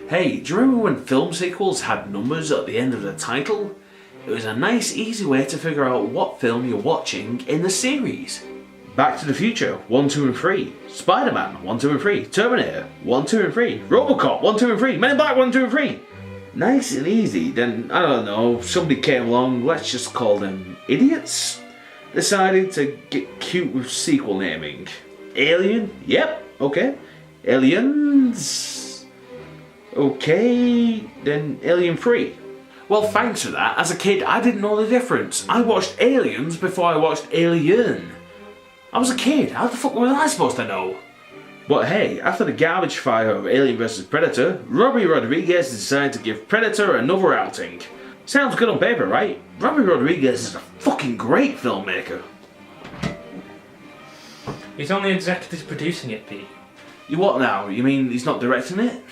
Hey, do you remember when film sequels had numbers at the end of the title? It was a nice, easy way to figure out what film you're watching in the series. Back to the Future 1, 2 and 3, Spider-Man 1, 2 and 3, Terminator 1, 2 and 3, Robocop 1, 2 and 3, Men in Black 1, 2 and 3. Nice and easy. Then, I don't know, somebody came along, let's just call them idiots, decided to get cute with sequel naming. Alien? Yep, okay. Aliens? Okay, then Alien 3. Well, thanks for that. As a kid, I didn't know the difference. I watched Aliens before I watched Alien. I was a kid, how the fuck was I supposed to know? But hey, after the garbage fire of Alien vs Predator, Robbie Rodriguez decided to give Predator another outing. Sounds good on paper, right? Robbie Rodriguez is a fucking great filmmaker. He's only executive producing it, Pete. You what now? You mean he's not directing it?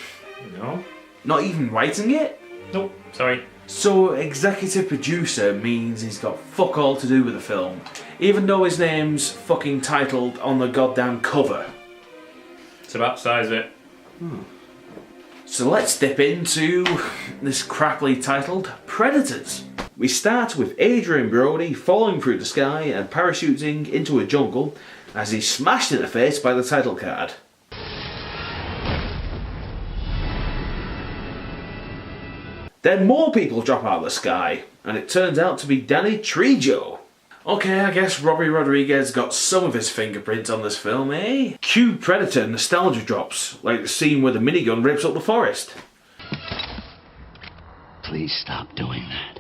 No. Not even writing it? Nope, sorry. So executive producer means he's got fuck all to do with the film, even though his name's fucking titled on the goddamn cover. So about size it. So let's dip into this crappily titled Predators. We start with Adrian Brody falling through the sky and parachuting into a jungle as he's smashed in the face by the title card. Then more people drop out of the sky, and it turns out to be Danny Trejo. Okay, I guess Robbie Rodriguez got some of his fingerprints on this film, eh? Cue Predator nostalgia drops, like the scene where the minigun rips up the forest. Please stop doing that.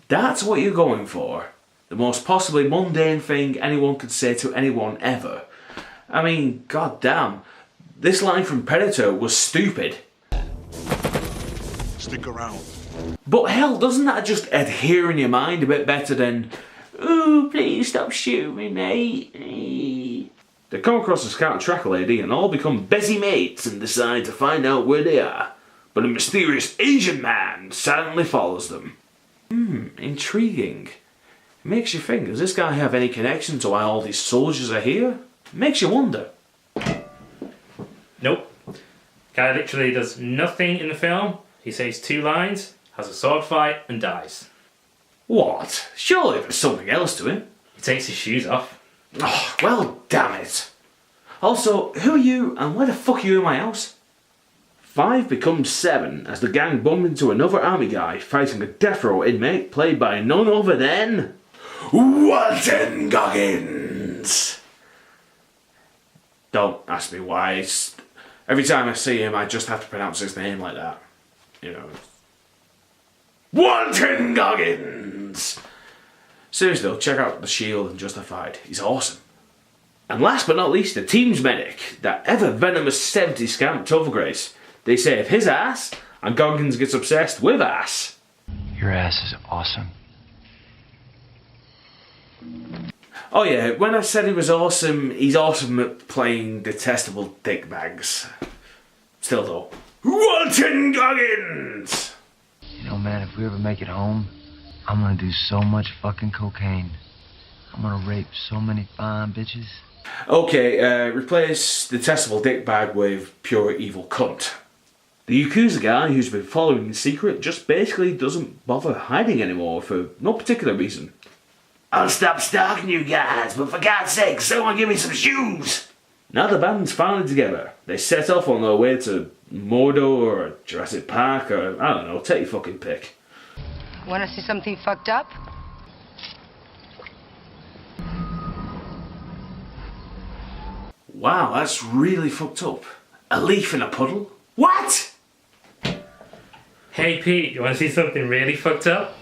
That's what you're going for. The most possibly mundane thing anyone could say to anyone ever. I mean, goddamn, this line from Predator was stupid. Stick around. But hell, doesn't that just adhere in your mind a bit better than, ooh, please stop shooting me, mate. They come across a scout tracker lady and all become busy mates and decide to find out where they are. But a mysterious Asian man silently follows them. Intriguing. It makes you think, does this guy have any connection to why all these soldiers are here? Makes you wonder. Nope. Guy literally does nothing in the film. He says 2 lines, has a sword fight, and dies. What? Surely there's something else to him. He takes his shoes off. Oh, well, damn it. Also, who are you and why the fuck are you in my house? 5 becomes 7 as the gang bump into another army guy fighting a death row inmate played by none other than Walton Goggins. Don't ask me why. Every time I see him, I just have to pronounce his name like that. You know. Walton Goggins! Seriously though, check out The Shield and Justified. He's awesome. And last but not least, the team's medic, that ever-venomous 70s scamp Topher Grace. They save his ass, and Goggins gets obsessed with ass. Your ass is awesome. Oh yeah, when I said he was awesome, he's awesome at playing detestable dickbags. Still though, Walton Goggins! You know, man, if we ever make it home, I'm gonna do so much fucking cocaine. I'm gonna rape so many fine bitches. Okay, replace detestable dickbag with pure evil cunt. The Yakuza guy who's been following the secret just basically doesn't bother hiding anymore for no particular reason. I'll stop stalking you guys, but for God's sake, someone give me some shoes! Now the band's finally together. They set off on their way to Mordor or Jurassic Park or, I don't know, take your fucking pick. Want to see something fucked up? Wow, that's really fucked up. A leaf in a puddle? What? Hey Pete, you want to see something really fucked up?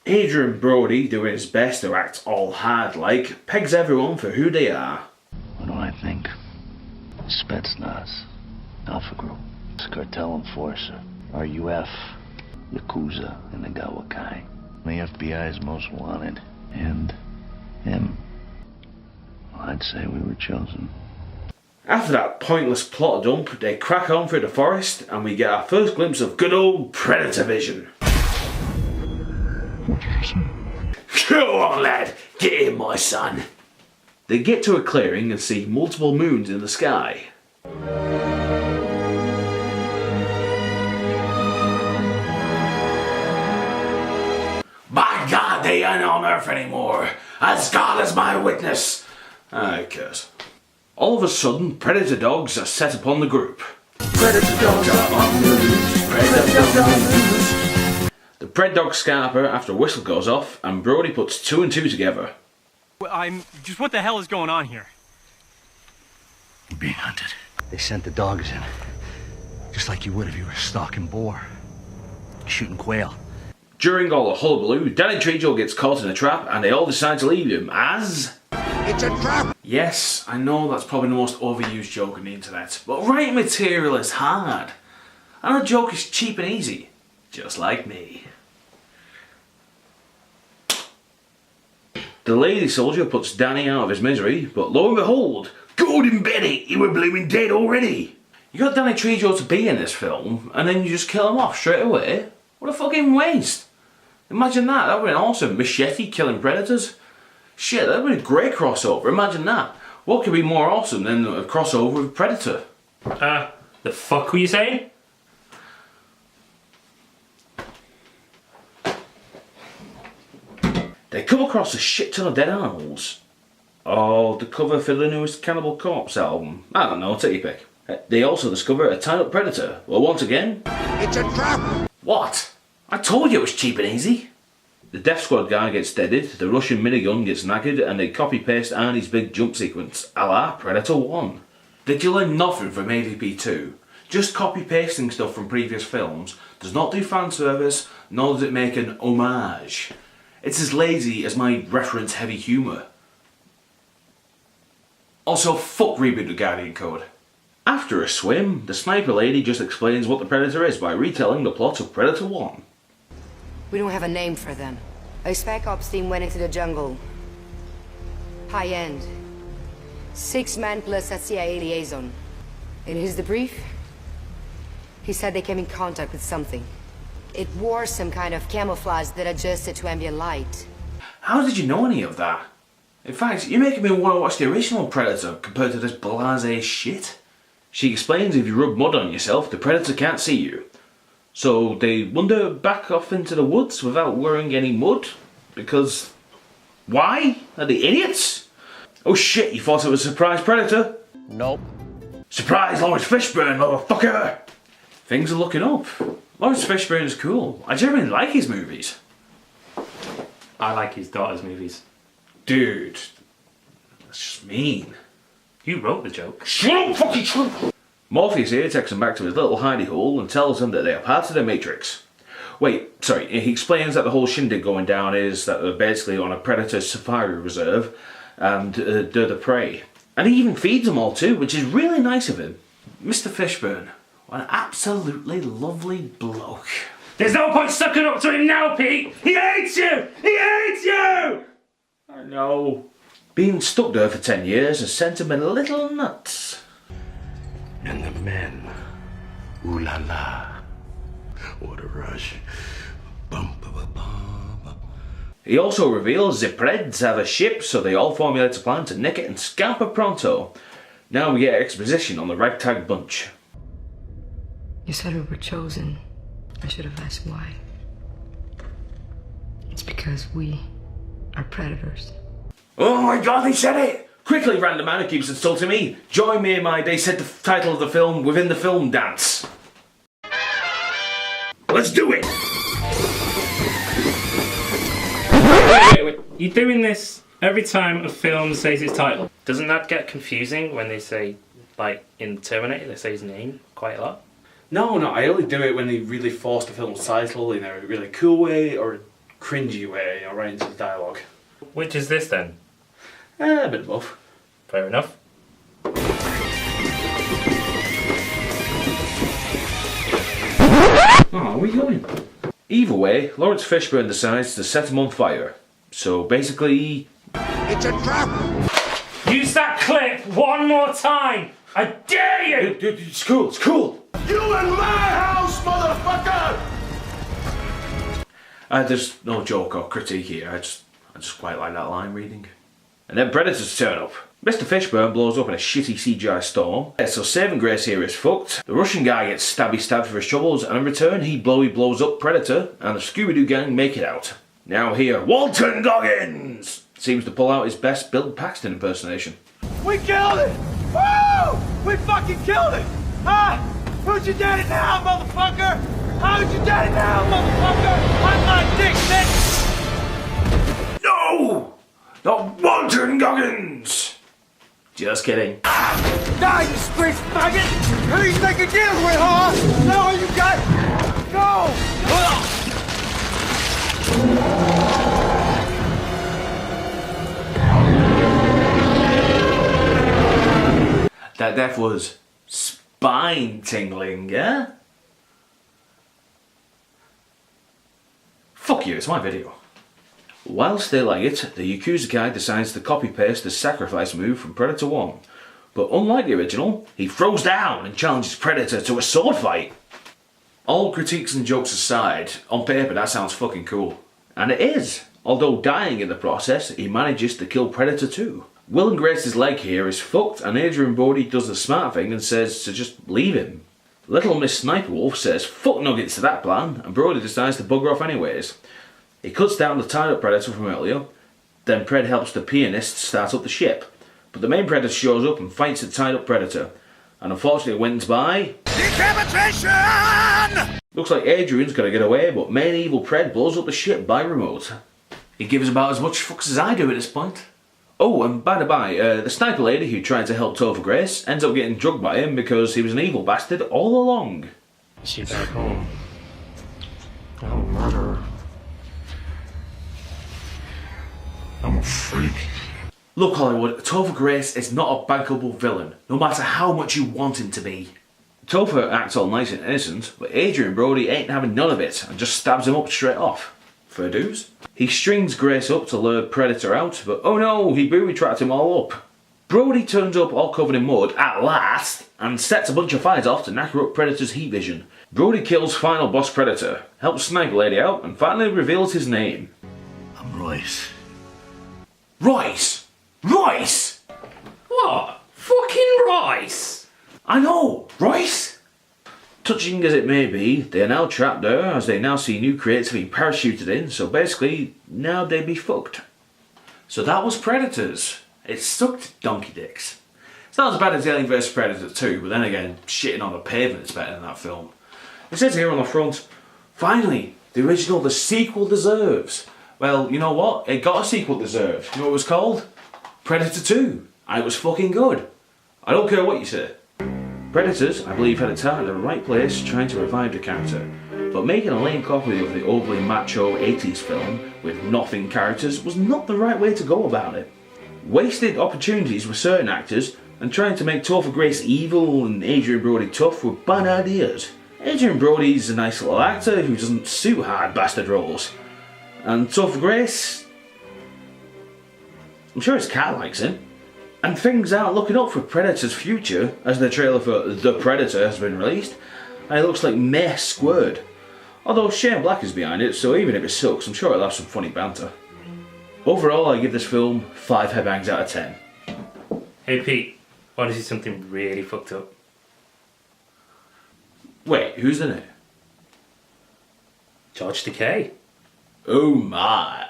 Adrian Brody, doing his best to act all hard-like, pegs everyone for who they are. What do I think? Spetsnaz, Alpha Group, Cartel Enforcer, RUF, Yakuza, and the Gawakai. The FBI's most wanted. And him. Well, I'd say we were chosen. After that pointless plot dump, they crack on through the forest and we get our first glimpse of good old Predator vision. Go on, lad. Get in, my son. They get to a clearing and see multiple moons in the sky. By God, they ain't on Earth anymore. As God is my witness. I curse. All of a sudden, predator dogs are set upon the group. Predator dogs are on the loose. Predator dogs on the loose. The pred dogs scarper after a whistle goes off, and Brody puts 2 and 2 together. What the hell is going on here? We're being hunted. They sent the dogs in. Just like you would if you were stalking boar. Shooting quail. During all the hullabaloo, Danny Trejo gets caught in a trap, and they all decide to leave him as... It's a trap! Yes, I know that's probably the most overused joke on the internet, but writing material is hard. And a joke is cheap and easy. Just like me. The lady soldier puts Danny out of his misery, but lo and behold, Golden Betty, he were blooming dead already. You got Danny Trejo to be in this film, and then you just kill him off straight away? What a fucking waste. Imagine that, that would have been awesome. Machete killing predators. Shit, that would have been a great crossover, imagine that. What could be more awesome than a crossover with Predator? The fuck were you saying? They come across a shit ton of dead animals. Oh, the cover for the newest Cannibal Corpse album. I don't know, take your pick. They also discover a tied up predator. Well, once again... It's a trap! What? I told you it was cheap and easy. The Death Squad guy gets deaded, the Russian minigun gets knackered, and they copy-paste Arnie's big jump sequence, a la Predator 1. Did you learn nothing from AVP 2? Just copy-pasting stuff from previous films does not do fan service, nor does it make an homage. It's as lazy as my reference-heavy humour. Also, fuck Reboot the Guardian Code. After a swim, the sniper lady just explains what the Predator is by retelling the plot of Predator 1. We don't have a name for them. A spec ops team went into the jungle. High end. 6 man plus a CIA liaison. In his debrief, he said they came in contact with something. It wore some kind of camouflage that adjusted to ambient light. How did you know any of that? In fact, you're making me want to watch the original Predator compared to this blasé shit. She explains if you rub mud on yourself, the Predator can't see you. So they wander back off into the woods without wearing any mud? Because... why? Are they idiots? Oh shit, you thought it was a surprise Predator? Nope. Surprise Lawrence Fishburne, motherfucker! Things are looking up. Lawrence Fishburne is cool. I generally like his movies. I like his daughter's movies. Dude, that's just mean. You wrote the joke. Shut up, fucking shut up! Morpheus here takes him back to his little hidey hole and tells him that they are part of the Matrix. Wait, sorry, he explains that the whole shindig going down is that they're basically on a predator safari reserve and they're the prey. And he even feeds them all too, which is really nice of him. Mr. Fishburne, what an absolutely lovely bloke. There's no point sucking up to him now, Pete! He hates you! He hates you! I know. Being stuck there for 10 years has sent him a little nuts. And the men. Ooh la la. What a rush. Bum, ba, ba, bum. He also reveals the Preds have a ship, so they all formulate a plan to nick it and scamper pronto. Now we get exposition on the ragtag bunch. You said we were chosen. I should have asked why. It's because we are predators. Oh my god, they said it! Quickly, random man who keeps insulting me, join me in my They Said the title of the film within the film dance. Let's do it! Wait. You're doing this every time a film says its title. Doesn't that get confusing when they say, like in Terminator, they say his name quite a lot? No, I only do it when they really force the film's title in a really cool way or a cringy way, you know, right into the dialogue. Which is this then? A bit of both. Fair enough. Oh, where are we going? Either way, Lawrence Fishburne decides to set him on fire. So basically... It's a trap! Use that clip one more time! I dare you! Dude, it's cool. You in my house, motherfucker! There's no joke or critique here, I just quite like that line reading. And then predators turn up. Mr. Fishburne blows up in a shitty CGI storm. So saving grace here is fucked. The Russian guy gets stabbed for his troubles, and in return he blows up Predator, and the Scooby-Doo gang make it out. Now here, Walton Goggins seems to pull out his best Bill Paxton impersonation. We killed it! Woo! We fucking killed it! Huh? Who's your daddy now, motherfucker? How's your daddy now, motherfucker? I'm not Dick, bitch! No! Not Walton Goggins! Just kidding. Die, you space faggot! Who you think you're dealing with, huh? Is that all you got? Go! That death was spine-tingling, yeah? Fuck you, it's my video. Whilst they like it, the Yakuza guy decides to copy-paste the sacrifice move from Predator 1. But unlike the original, he throws down and challenges Predator to a sword fight. All critiques and jokes aside, on paper that sounds fucking cool. And it is, although dying in the process, he manages to kill Predator 2. Will and Grace's leg here is fucked, and Adrian Brody does the smart thing and says to just leave him. Little Miss Sniper Wolf says fuck nuggets to that plan, and Brody decides to bugger off anyways. He cuts down the tied up Predator from earlier, then Pred helps the pianist start up the ship. But the main Predator shows up and fights the tied up Predator, and unfortunately wins by... decapitation! Looks like Adrian's gonna get away, but main evil Pred blows up the ship by remote. He gives about as much fucks as I do at this point. Oh, and by the by, the sniper lady who tried to help Topher Grace ends up getting drugged by him because he was an evil bastard all along. Is she back home? I'm a murderer. I'm a freak. Look, Hollywood, Topher Grace is not a bankable villain, no matter how much you want him to be. Topher acts all nice and innocent, but Adrian Brody ain't having none of it and just stabs him up straight off. Fair dues. He strings Grace up to lure Predator out, but oh no, he booby-trapped him all up. Brody turns up all covered in mud, at last, and sets a bunch of fires off to knacker up Predator's heat vision. Brody kills final boss Predator, helps Sniper Lady out, and finally reveals his name. I'm Royce. Royce! Royce! What? Fucking Royce! I know! Royce! Touching as it may be, they are now trapped there as they now see new crates being parachuted in, so basically, now they be fucked. So that was Predators. It sucked donkey dicks. It's not as bad as Alien vs Predator 2, but then again, shitting on the pavement is better than that film. It says here on the front, finally, the original the sequel deserves. Well, you know what? It got a sequel deserved. You know what it was called? Predator 2. And it was fucking good. I don't care what you say. Predators, I believe, had its heart in the right place trying to revive the character, but making a lame copy of the overly macho 80s film with nothing characters was not the right way to go about it. Wasted opportunities with certain actors, and trying to make Topher Grace evil and Adrian Brody tough were bad ideas. Adrian Brody's a nice little actor who doesn't suit hard bastard roles. And Topher Grace, I'm sure his cat likes him. And things aren't looking up for Predator's future, as the trailer for The Predator has been released, and it looks like meh squared. Although Shane Black is behind it, so even if it sucks, I'm sure it'll have some funny banter. Overall, I give this film 5 headbangs out of 10. Hey Pete, want to see something really fucked up? Wait, who's in it? George Takei. Oh my.